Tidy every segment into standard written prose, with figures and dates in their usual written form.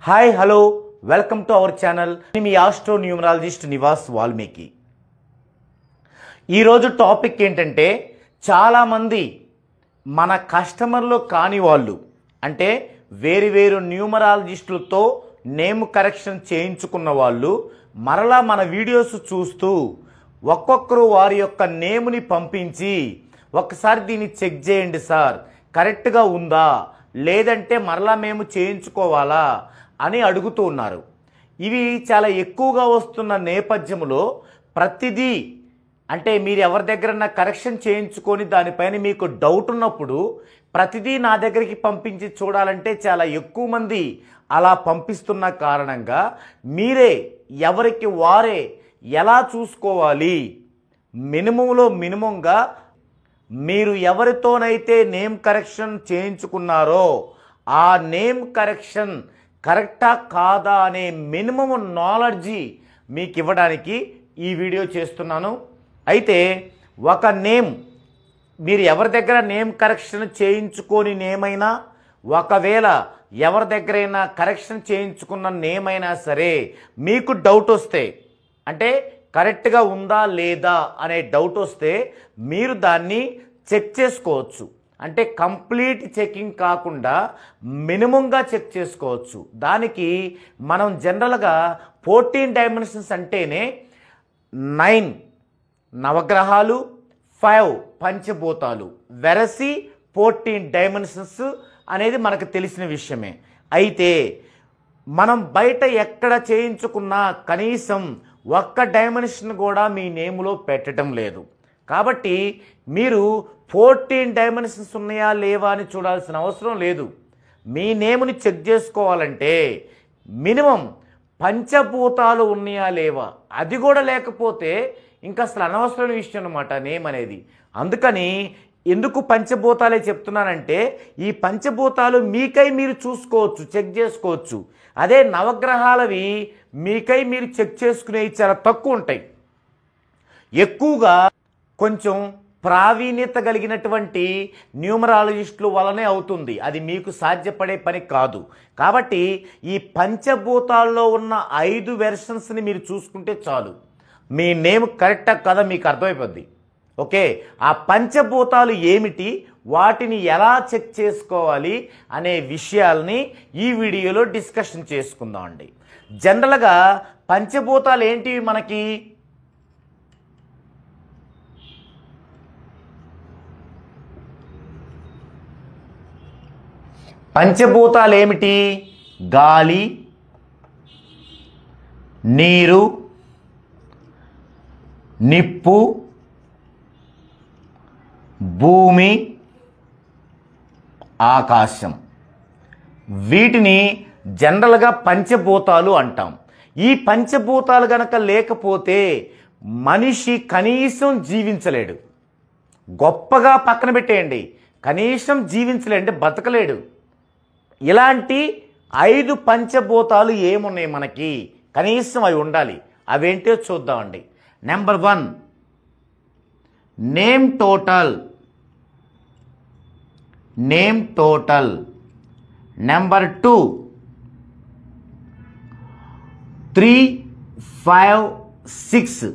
Hi hello welcome to our channel. నేను మీ astro numerologist Nivas Valmiki. ఈరోజు topic ఏంటంటే, చాలామంది మన కస్టమర్లు కాని వాళ్ళు అంటే వేరు న్యూమరాలజిస్టులతో నేమ్ కరెక్షన్ చేయించుకున్న వాళ్ళు మరలా మన వీడియోస్ చూస్తూ ఒక్కొక్కరు వారి యొక్క నేమ్ని పంపించి ఒక్కసారి దీన్ని చెక్ చేయండి సార్, కరెక్ట్గా ఉందా లేదంటే మరలా మేము చేయించుకోవాలా అని అడుగుతూ ఉన్నారు. ఇవి చాలా ఎక్కువగా వస్తున్న నేపథ్యంలో ప్రతిదీ అంటే మీరు ఎవరి దగ్గరన్నా కరెక్షన్ చేయించుకొని దానిపైన మీకు డౌట్ ఉన్నప్పుడు ప్రతిదీ నా దగ్గరికి పంపించి చూడాలంటే చాలా ఎక్కువ మంది అలా పంపిస్తున్న కారణంగా మీరే ఎవరికి వారే ఎలా చూసుకోవాలి, మినిమంగా మీరు ఎవరితోనైతే నేమ్ కరెక్షన్ చేయించుకున్నారో ఆ నేమ్ కరెక్షన్ కరెక్టా కాదా అనే మినిమం నాలెడ్జి మీకు ఇవ్వడానికి ఈ వీడియో చేస్తున్నాను. అయితే ఒక నేమ్ మీరు ఎవరి దగ్గర నేమ్ కరెక్షన్ చేయించుకొని నేమైనా, ఒకవేళ ఎవరి దగ్గరైనా కరెక్షన్ చేయించుకున్న నేమ్ అయినా సరే మీకు డౌట్ వస్తే, అంటే కరెక్ట్గా ఉందా లేదా అనే డౌట్ వస్తే మీరు దాన్ని చెక్ చేసుకోవచ్చు. అంటే కంప్లీట్ చెకింగ్ కాకుండా మినిమంగా చెక్ చేసుకోవచ్చు. దానికి మనం జనరల్గా 14 డైమెన్షన్స్ అంటేనే 9 నవగ్రహాలు, 5 పంచభూతాలు, వెరసి 14 డైమెన్షన్స్ అనేది మనకు తెలిసిన విషయమే. అయితే మనం బయట ఎక్కడ చేయించుకున్నా కనీసం ఒక్క డైమెన్షన్ కూడా మీ నేములో పెట్టడం లేదు. కాబట్టి మీరు 14 డైమెన్షన్స్ ఉన్నాయా లేవా అని చూడాల్సిన అవసరం లేదు. మీ నేముని చెక్ చేసుకోవాలంటే మినిమం పంచభూతాలు ఉన్నాయా లేవా, అది కూడా లేకపోతే ఇంకా అసలు అనవసరమైన విషయం అన్నమాట నేమ్ అనేది. అందుకని ఎందుకు పంచభూతాలే చెప్తున్నానంటే ఈ పంచభూతాలు మీకై మీరు చూసుకోవచ్చు, చెక్ చేసుకోవచ్చు. అదే నవగ్రహాలవి మీకై మీరు చెక్ చేసుకునేవి చాలా తక్కువ ఉంటాయి. ఎక్కువగా కొంచెం ప్రావీణ్యత కలిగినటువంటి న్యూమరాలజిస్టుల వల్లనే అవుతుంది. అది మీకు సాధ్యపడే పని కాదు. కాబట్టి ఈ పంచభూతాల్లో ఉన్న 5 వెర్షన్స్ని మీరు చూసుకుంటే చాలు, మీ నేమ్ కరెక్టా కదా మీకు అర్థమైపోద్ది. ఓకే, ఆ పంచభూతాలు ఏమిటి, వాటిని ఎలా చెక్ చేసుకోవాలి అనే విషయాల్ని ఈ వీడియోలో డిస్కషన్ చేసుకుందాం అండి. జనరల్గా పంచభూతాలు ఏంటివి మనకి? పంచభూతాలు ఏమిటి? గాలి, నీరు, నిప్పు, భూమి, ఆకాశం. వీటిని జనరల్గా పంచభూతాలు అంటాం. ఈ పంచభూతాలు గనక లేకపోతే మనిషి కనీసం జీవించలేడు. గొప్పగా పక్కన పెట్టేయండి, కనీసం జీవించలేడు అంటే బతకలేడు. ఇలాంటి 5 పంచభూతాలు ఏమున్నాయి మనకి, కనీసం అవి ఉండాలి. అవేంటో చూద్దామండి. Number 1 name total. Number 2 3, 5, 6.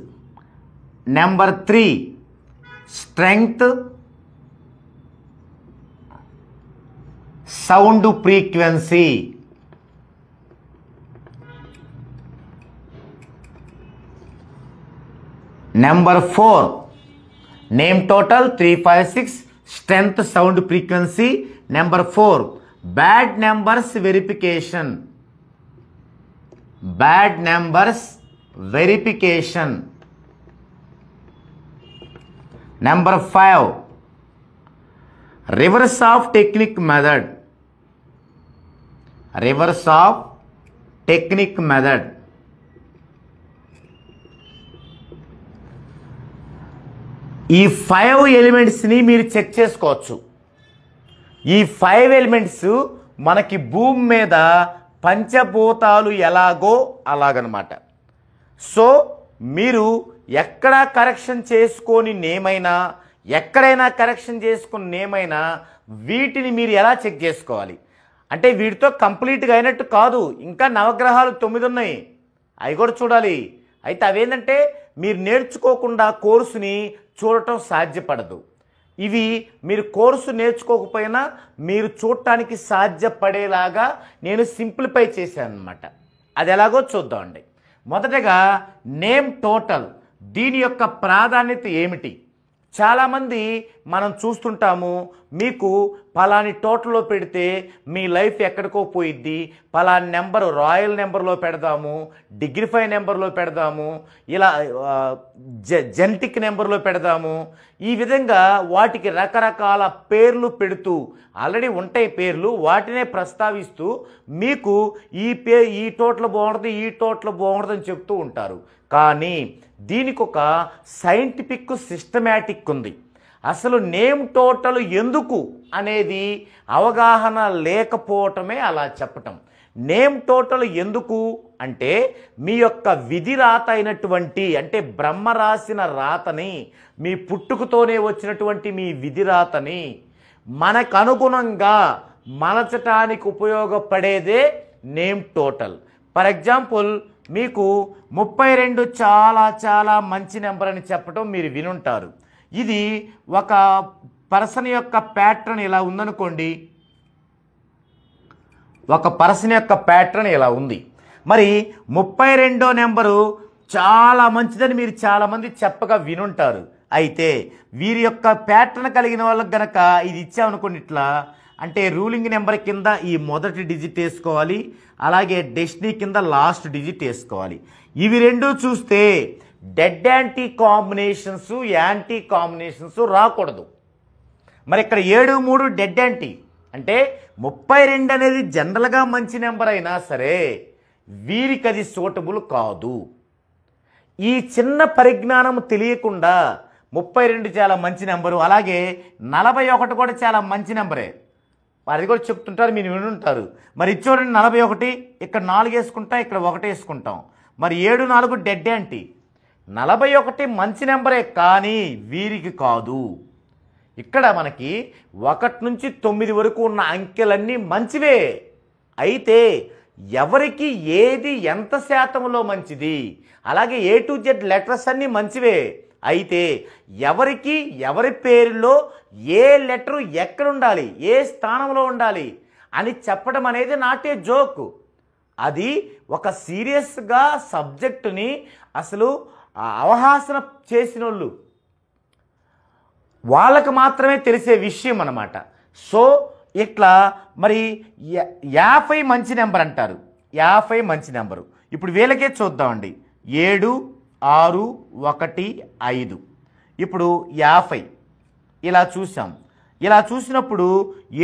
Number 3 strength, sound frequency. Number 4 name total 3, 5, 6 strength, sound frequency. Number 4 bad numbers verification. Number 5 reverse of technique method. ఈ 5 ఎలిమెంట్స్ని మీరు చెక్ చేసుకోవచ్చు. ఈ 5 ఎలిమెంట్స్ మనకి భూమి మీద పంచభూతాలు ఎలాగో అలాగనమాట. సో మీరు ఎక్కడా కరెక్షన్ చేసుకొని నేమైనా, ఎక్కడైనా కరెక్షన్ చేసుకుని నేమైనా వీటిని మీరు ఎలా చెక్ చేసుకోవాలి? అంటే వీటితో కంప్లీట్గా అయినట్టు కాదు, ఇంకా నవగ్రహాలు 9 ఉన్నాయి, అవి కూడా చూడాలి. అయితే అవేంటంటే మీరు నేర్చుకోకుండా కోర్సుని చూడటం సాధ్యపడదు. ఇవి మీరు కోర్సు నేర్చుకోకపోయినా మీరు చూడటానికి సాధ్యపడేలాగా నేను సింప్లిఫై చేశాను అన్నమాట. అది ఎలాగో చూద్దామండి. మొదటగా నేమ్ టోటల్, దీని యొక్క ప్రాధాన్యత ఏమిటి? చాలామంది మనం చూస్తుంటాము, మీకు పలాని టోటల్లో పెడితే మీ లైఫ్ ఎక్కడికో పోయిద్ది, పలాని నెంబరు రాయల్ నెంబర్లో పెడదాము, డిగ్నిఫై నెంబర్లో పెడదాము, ఇలా జెనెటిక్ నెంబర్లో పెడదాము, ఈ విధంగా వాటికి రకరకాల పేర్లు పెడుతూ, ఆల్రెడీ ఉంటాయి పేర్లు, వాటినే ప్రస్తావిస్తూ మీకు ఈ టోటల్ బాగుంటుంది, ఈ టోటల్ బాగుంటుంది అని చెప్తూ ఉంటారు. కానీ దీనికి ఒక సైంటిఫిక్ సిస్టమేటిక్ ఉంది. అసలు నేమ్ టోటల్ ఎందుకు అనేది అవగాహన లేకపోవటమే అలా చెప్పటం. నేమ్ టోటల్ ఎందుకు అంటే మీ యొక్క విధి రాత అయినటువంటి, అంటే బ్రహ్మ రాసిన రాతని, మీ పుట్టుకతోనే వచ్చినటువంటి మీ విధి రాతని మనకు అనుగుణంగా మలచటానికి ఉపయోగపడేదే నేమ్ టోటల్. ఫర్ ఎగ్జాంపుల్, మీకు 32 చాలా చాలా మంచి నెంబర్ అని చెప్పడం మీరు వినుంటారు. ఇది ఒక పర్సన్ యొక్క ప్యాటర్న్ ఇలా ఉందనుకోండి, ఒక పర్సన్ యొక్క ప్యాటర్న్ ఇలా ఉంది. మరి 32వ నెంబరు చాలా మంచిదని మీరు చాలామంది చెప్పగా వినుంటారు. అయితే వీరి యొక్క ప్యాటర్న్ కలిగిన వాళ్ళకి గనక ఇది ఇచ్చామనుకోండి, ఇట్లా అంటే రూలింగ్ నెంబర్ కింద ఈ మొదటి డిజిట్ వేసుకోవాలి, అలాగే డెస్టినీ కింద లాస్ట్ డిజిట్ వేసుకోవాలి. ఇవి రెండు చూస్తే dead anti combinations, anti combinations రాకూడదు. మరి ఇక్కడ 7, 3 డెడ్ యాంటీ అంటే 32 అనేది జనరల్గా మంచి నెంబర్ అయినా సరే వీరికి అది సూటబుల్ కాదు. ఈ చిన్న పరిజ్ఞానం తెలియకుండా 32 చాలా మంచి నెంబరు, అలాగే 41 కూడా చాలా మంచి నెంబరే, అది కూడా చెప్తుంటారు, మీరు వినుంటారు. మరి చూడండి 41, ఇక్కడ 4 వేసుకుంటాం, ఇక్కడ 1 వేసుకుంటాం. మరి 7, 4 డెడ్ యాంటీ. 41 మంచి నెంబరే కానీ వీరికి కాదు. ఇక్కడ మనకి 1 నుంచి 9 వరకు ఉన్న అంకెలన్నీ మంచివే. అయితే ఎవరికి ఏది ఎంత శాతంలో మంచిది, అలాగే A to Z లెటర్స్ అన్నీ మంచివే. అయితే ఎవరికి ఎవరి పేరులో ఏ లెటరు ఎక్కడ ఉండాలి, ఏ స్థానంలో ఉండాలి అని చెప్పడం అనేది నాట్ ఏ జోక్. అది ఒక సీరియస్గా సబ్జెక్టుని అసలు అవహాసన చేసిన వాళ్ళకు మాత్రమే తెలిసే విషయం అన్నమాట. సో ఇట్లా మరి 50 మంచి నెంబర్ అంటారు, 50 మంచి నెంబరు. ఇప్పుడు వీళ్ళకే చూద్దామండి, 7, 6, 1, 5. ఇప్పుడు 50 ఇలా చూసాం. ఇలా చూసినప్పుడు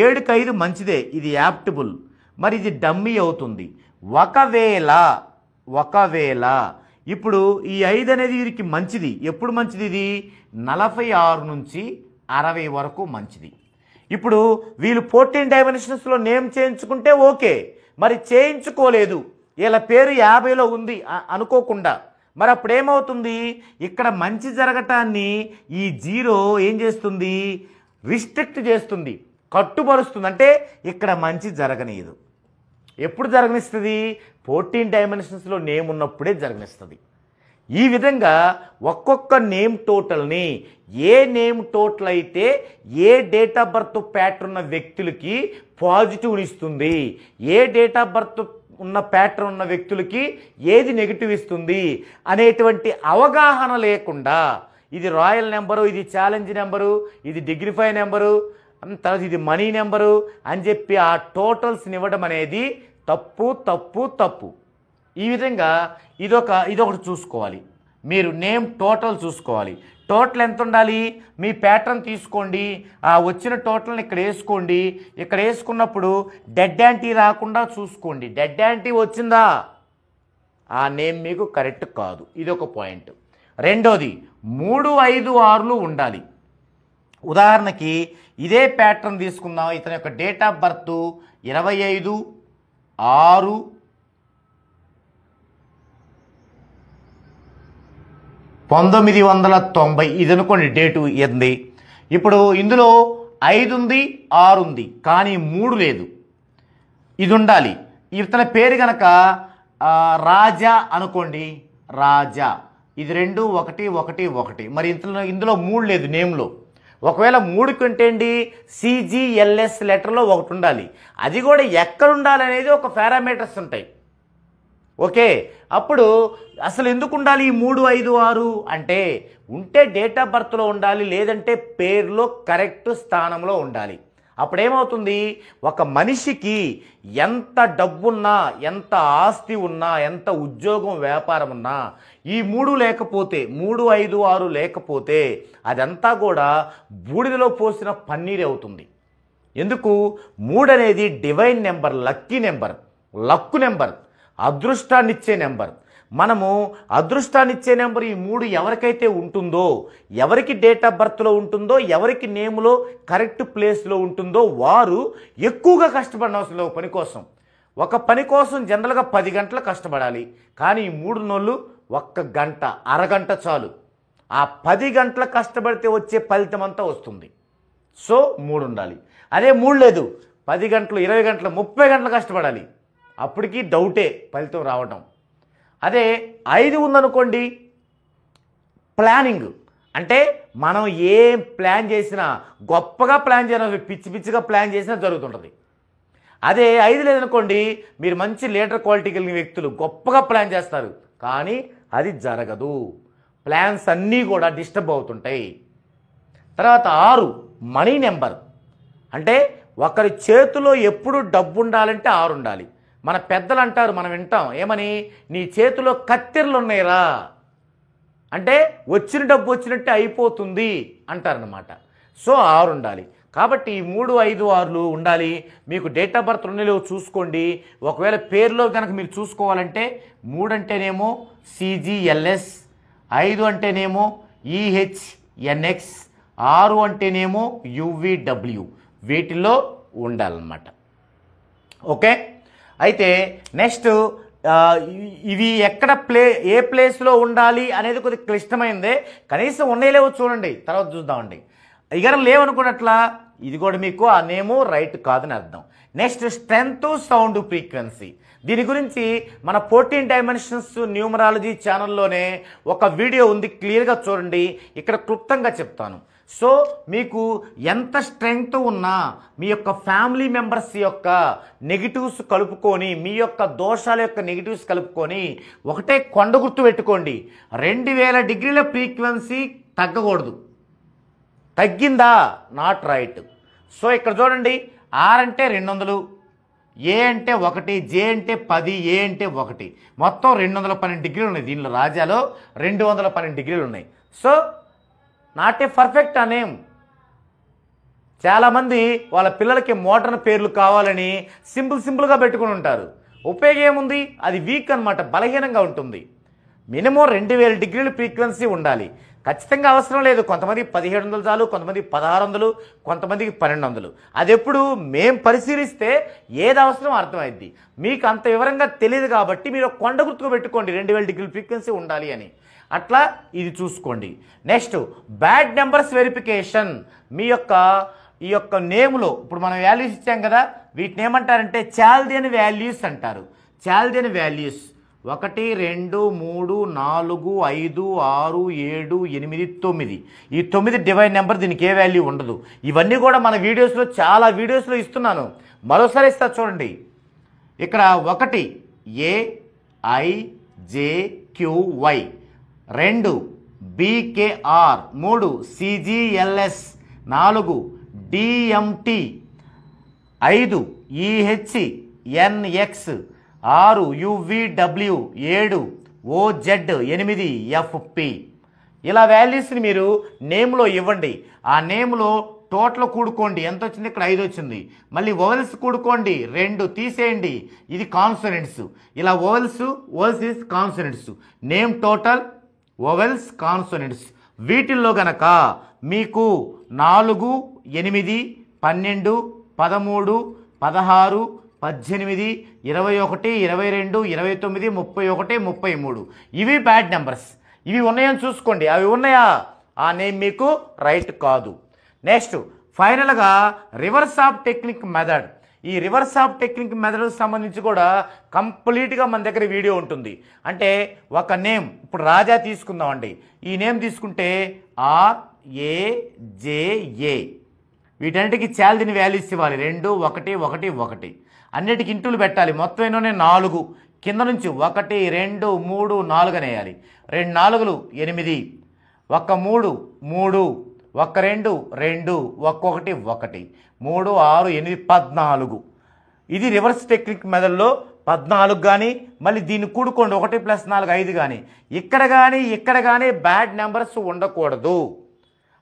7కి 5 మంచిదే, ఇది యాప్టబుల్. మరి ఇది డమ్మీ అవుతుంది. ఒకవేళ ఇప్పుడు ఈ 5 అనేది వీరికి మంచిది. ఎప్పుడు మంచిది? ఇది 46 నుంచి 60 వరకు మంచిది. ఇప్పుడు వీళ్ళు 14 డైమెన్షన్స్లో నేమ్ చేయించుకుంటే ఓకే, మరి చేయించుకోలేదు, వీళ్ళ పేరు 50లో ఉంది అనుకోకుండా, మరి అప్పుడు ఏమవుతుంది? ఇక్కడ మంచి జరగటాన్ని ఈ 0 ఏం చేస్తుంది? రిస్ట్రిక్ట్ చేస్తుంది, కట్టుబరుస్తుంది. అంటే ఇక్కడ మంచి జరగనీయదు. ఎప్పుడు జరగనిస్తుంది? 14 డైమెన్షన్స్లో నేమ్ ఉన్నప్పుడే జరగనిస్తుంది. ఈ విధంగా ఒక్కొక్క నేమ్ టోటల్ని, ఏ నేమ్ టోటల్ అయితే ఏ డేట్ ఆఫ్ బర్త్ ప్యాటర్న్ ఉన్న వ్యక్తులకి పాజిటివ్ ఇస్తుంది, ఏ డేట్ ఆఫ్ బర్త్ ఉన్న ప్యాటర్న్ ఉన్న వ్యక్తులకి ఏది నెగిటివ్ ఇస్తుంది అనేటువంటి అవగాహన లేకుండా, ఇది రాయల్ నెంబరు, ఇది ఛాలెంజ్ నెంబరు, ఇది డిగ్నిఫై నెంబరు, తర్వాత ఇది మనీ నెంబరు అని చెప్పి ఆ టోటల్స్ని ఇవ్వడం అనేది తప్పు తప్పు తప్పు. ఈ విధంగా ఇదొకటి చూసుకోవాలి. మీరు నేమ్ టోటల్ చూసుకోవాలి. టోటల్ ఎంత ఉండాలి? మీ ప్యాటర్న్ తీసుకోండి, ఆ వచ్చిన టోటల్ని ఇక్కడ వేసుకోండి. ఇక్కడ వేసుకున్నప్పుడు డెడ్ యాంటీ రాకుండా చూసుకోండి. డెడ్ యాంటీ వచ్చిందా, ఆ నేమ్ మీకు కరెక్ట్ కాదు. ఇది ఒక పాయింట్. రెండోది 3, 5, 6లు ఉండాలి. ఉదాహరణకి ఇదే ప్యాటర్న్ తీసుకుందాం. ఇతని యొక్క డేట్ ఆఫ్ బర్త్ 25/6/1990 ఇది అనుకోండి డేటు ఏంది. ఇప్పుడు ఇందులో 5 ఉంది, 6 ఉంది, కానీ 3 లేదు. ఇది ఉండాలి. ఇతని పేరు కనుక రాజా అనుకోండి, రాజా. ఇది 2 1 1 1. మరి ఇందులో 3 లేదు నేమ్లో. ఒకవేళ 3 కంటే అండి CGLS లెటర్లో ఒకటి ఉండాలి. అది కూడా ఎక్కడ ఉండాలి అనేది ఒక పారామీటర్స్ ఉంటాయి. ఓకే, అప్పుడు అసలు ఎందుకు ఉండాలి ఈ 3 5 6 అంటే ఉంటే డేట్ ఆఫ్ బర్త్లో ఉండాలి, లేదంటే పేరులో కరెక్ట్ స్థానంలో ఉండాలి. అప్పుడేమవుతుంది, ఒక మనిషికి ఎంత డబ్బున్నా, ఎంత ఆస్తి ఉన్నా, ఎంత ఉద్యోగం వ్యాపారం ఉన్నా ఈ 3 లేకపోతే, 3 5 6 లేకపోతే అదంతా కూడా బూడిదలో పోసిన పన్నీరు అవుతుంది. ఎందుకు? 3 అనేది divine number, lucky number, luck number, అదృష్టాన్నిచ్చే నెంబర్. మనము అదృష్టాన్నిచ్చే నెంబర్ ఈ 3 ఎవరికైతే ఉంటుందో, ఎవరికి డేట్ ఆఫ్ బర్త్లో ఉంటుందో, ఎవరికి నేములో కరెక్ట్ ప్లేస్లో ఉంటుందో వారు ఎక్కువగా కష్టపడిన అవసరం లేదు పని కోసం. ఒక పని కోసం జనరల్గా 10 గంటలు కష్టపడాలి, కానీ ఈ 3 నోళ్ళు 1 గంట, అరగంట చాలు. ఆ 10 గంటలు కష్టపడితే వచ్చే ఫలితం అంతా వస్తుంది. సో 3 ఉండాలి. అదే 3 లేదు, 10 గంటలు, 20 గంటలు, 30 గంటలు కష్టపడాలి, అప్పటికి డౌటే ఫలితం రావటం. అదే 5 ఉందనుకోండి, ప్లానింగ్ అంటే మనం ఏం ప్లాన్ చేసినా, గొప్పగా ప్లాన్ చేయడం, పిచ్చి పిచ్చిగా ప్లాన్ చేసినా జరుగుతుంటుంది. అదే 5 లేదనుకోండి, మీరు మంచి లీడర్ క్వాలిటీ కలిగిన వ్యక్తులు గొప్పగా ప్లాన్ చేస్తారు, కానీ అది జరగదు. ప్లాన్స్ అన్నీ కూడా డిస్టర్బ్ అవుతుంటాయి. తర్వాత 6 మనీ నెంబర్. అంటే ఒకరి చేతిలో ఎప్పుడు డబ్బు ఉండాలంటే 6 ఉండాలి. మన పెద్దలు అంటారు, మనం వింటాం ఏమని, నీ చేతిలో కత్తెరలు ఉన్నాయిరా అంటే వచ్చిన డబ్బు వచ్చినట్టే అయిపోతుంది అంటారనమాట. సో 6 ఉండాలి. కాబట్టి 3 5 6 ఉండాలి. మీకు డేట్ ఆఫ్ బర్త్ ఉండలేవు చూసుకోండి. ఒకవేళ పేరులో కనుక మీరు చూసుకోవాలంటే 3 అంటేనేమో CGLS, 5 అంటేనేమో EHNX, 6 అంటేనేమో UVW. వీటిల్లో ఉండాలన్నమాట. ఓకే, అయితే నెక్స్ట్ ఇవి ఎక్కడ ఏ ప్లేస్లో ఉండాలి అనేది కొద్దిగా క్లిష్టమైందే. కనీసం ఉన్నాయో చూడండి, తర్వాత చూద్దామండి. ఇగరం లేవనుకున్నట్లా ఇది కూడా మీకు ఆ నేమో రైట్ కాదని అర్థం. Next strength, sound, frequency. దీని గురించి మన 14 డైమెన్షన్స్ న్యూమరాలజీ ఛానల్లోనే ఒక వీడియో ఉంది, క్లియర్గా చూడండి. ఇక్కడ క్లుప్తంగా చెప్తాను. సో మీకు ఎంత స్ట్రెంగ్త్ ఉన్నా మీ యొక్క ఫ్యామిలీ మెంబర్స్ యొక్క నెగిటివ్స్ కలుపుకొని, మీ యొక్క దోషాల యొక్క నెగిటివ్స్ కలుపుకొని ఒకటే కొండ గుర్తు పెట్టుకోండి. 2000 డిగ్రీల ఫ్రీక్వెన్సీ తగ్గకూడదు. తగ్గిందా నాట్ రైట్. సో ఇక్కడ చూడండి, R అంటే 200, A అంటే 1, J అంటే 10, A అంటే 1, మొత్తం 212 డిగ్రీలు ఉన్నాయి. దీనిలో రాజాలో 212 డిగ్రీలు ఉన్నాయి. సో నాట్ ఏ పర్ఫెక్ట్ ఆ నేమ్. చాలామంది వాళ్ళ పిల్లలకి మోడర్న్ పేర్లు కావాలని సింపుల్గా పెట్టుకుని ఉంటారు. ఉపయోగం ఏముంది? అది వీక్ అనమాట, బలహీనంగా ఉంటుంది. మినిమం 2000 డిగ్రీల ఫ్రీక్వెన్సీ ఉండాలి. ఖచ్చితంగా అవసరం లేదు. కొంతమందికి 1700 చాలు, కొంతమందికి 1600, కొంతమందికి 1200. అది ఎప్పుడు మేము పరిశీలిస్తే ఏది అవసరం అర్థమైద్ది. మీకు అంత వివరంగా తెలియదు కాబట్టి మీరు కొండ గుర్తుకు పెట్టుకోండి 2000 డిగ్రీల ఫ్రీక్వెన్సీ ఉండాలి అని. అట్లా ఇది చూసుకోండి. Next bad numbers verification. మీ యొక్క ఈ యొక్క నేమ్లో ఇప్పుడు మనం వాల్యూస్ ఇచ్చాం కదా, వీటిని ఏమంటారంటే చాల్దియన్ వాల్యూస్ అంటారు. Chaldean values 1 2 3 4 5 6 7 8 9. ఈ 9 డివైన్ నెంబర్, దీనికి ఏ వాల్యూ ఉండదు. ఇవన్నీ కూడా మన వీడియోస్లో చాలా వీడియోస్లో ఇస్తున్నాను, మరోసారి ఇస్తా చూడండి. ఇక్కడ 1 AIJQY, 2 BKR, 3 CGLS, 4 DMT, 5 EHNX, 6 UVW, 7 OZ, 8 FP. ఇలా వాల్యూస్ని మీరు నేమ్లో ఇవ్వండి. ఆ నేమ్లో టోటల్ కూడుకోండి, ఎంత వచ్చింది? ఇక్కడ 5 వచ్చింది. మళ్ళీ ఓవెల్స్ కూడుకోండి, 2 తీసేయండి, ఇది కాన్సనెంట్స్. ఇలా vowels is consonants. Name total vowels consonants. వీటిల్లో గనక మీకు 4 8 12 13 16 18 21 22 29 31 33 ఇవి బ్యాడ్ నెంబర్స్. ఇవి ఉన్నాయని చూసుకోండి. అవి ఉన్నాయా? ఆ నేమ్ మీకు రైట్ కాదు. నెక్స్ట్ ఫైనల్గా రివర్స్ ఆఫ్ టెక్నిక్ మెథడ్. ఈ రివర్స్ ఆఫ్ టెక్నిక్ మెథడ్ సంబంధించి కూడా కంప్లీట్గా మన దగ్గర వీడియో ఉంటుంది. అంటే ఒక నేమ్, ఇప్పుడు రాజా తీసుకుందామండి. ఈ నేమ్ తీసుకుంటే RAJA, వీటన్నిటికీ చాలా దీని వాల్యూస్ ఇవ్వాలి. 2 1 1 1 అన్నిటికి ఇంటూలు పెట్టాలి. మొత్తం ఎన్నోనే 4, కింద నుంచి 1 2 3 4 అని వేయాలి. 2 4 8, 1 3 3, 1 2 2, 1 1 1, 3 6 8 14. ఇది రివర్స్ టెక్నిక్ మెథడ్లో 14 కానీ, మళ్ళీ దీన్ని కూడుకోండి 1 + 4 5 కానీ. ఇక్కడ కానీ బ్యాడ్ నెంబర్స్ ఉండకూడదు.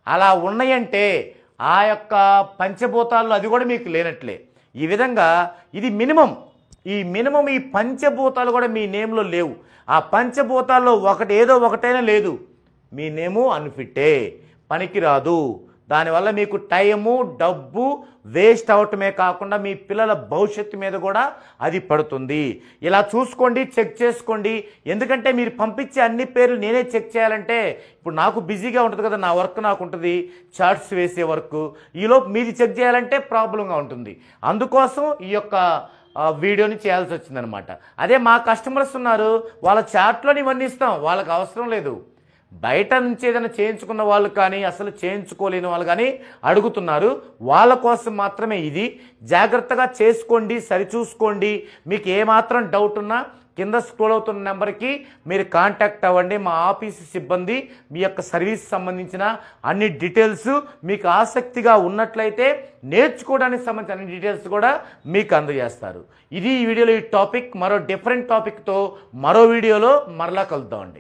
అలా ఉన్నాయంటే ఆ యొక్క పంచభూతాల్లో అది కూడా మీకు లేనట్లే. ఈ విధంగా ఇది మినిమం. ఈ పంచభూతాలు కూడా మీ నేమ్లో లేవు. ఆ పంచభూతాల్లో ఏదో ఒకటైనా లేదు, మీ నేము అన్ఫిట్టే, పనికిరాదు. దానివల్ల మీకు టైము డబ్బు వేస్ట్ అవటమే కాకుండా మీ పిల్లల భవిష్యత్తు మీద కూడా అది పడుతుంది. ఇలా చూసుకోండి, చెక్ చేసుకోండి. ఎందుకంటే మీరు పంపించే అన్ని పేర్లు నేనే చెక్ చేయాలంటే ఇప్పుడు నాకు బిజీగా ఉంటుంది కదా, నా వర్క్ నాకు ఉంటుంది, చార్ట్స్ వేసే వర్క్. ఈలోపు మీది చెక్ చేయాలంటే ప్రాబ్లంగా ఉంటుంది. అందుకోసం ఈ యొక్క వీడియోని చేయాల్సి వచ్చిందనమాట. అదే మా కస్టమర్స్ ఉన్నారు, వాళ్ళ చార్ట్లోని ఇవన్నీ ఇస్తాం, వాళ్ళకి అవసరం లేదు. బయట నుంచి ఏదైనా చేయించుకున్న వాళ్ళు కానీ, అసలు చేయించుకోలేని వాళ్ళు కానీ అడుగుతున్నారు. వాళ్ళ కోసం మాత్రమే ఇది. జాగ్రత్తగా చేసుకోండి, సరిచూసుకోండి. మీకు ఏమాత్రం డౌట్ ఉన్నా కింద స్క్రోల్ అవుతున్న నెంబర్కి మీరు కాంటాక్ట్ అవ్వండి. మా ఆఫీసు సిబ్బంది మీ యొక్క సర్వీస్ సంబంధించిన అన్ని డీటెయిల్స్ మీకు ఆసక్తిగా ఉన్నట్లయితే నేర్చుకోవడానికి సంబంధించిన అన్ని డీటెయిల్స్ కూడా మీకు అందజేస్తారు. ఇది ఈ వీడియోలో ఈ టాపిక్. మరో డిఫరెంట్ టాపిక్తో మరో వీడియోలో మరలా కలుద్దామండి.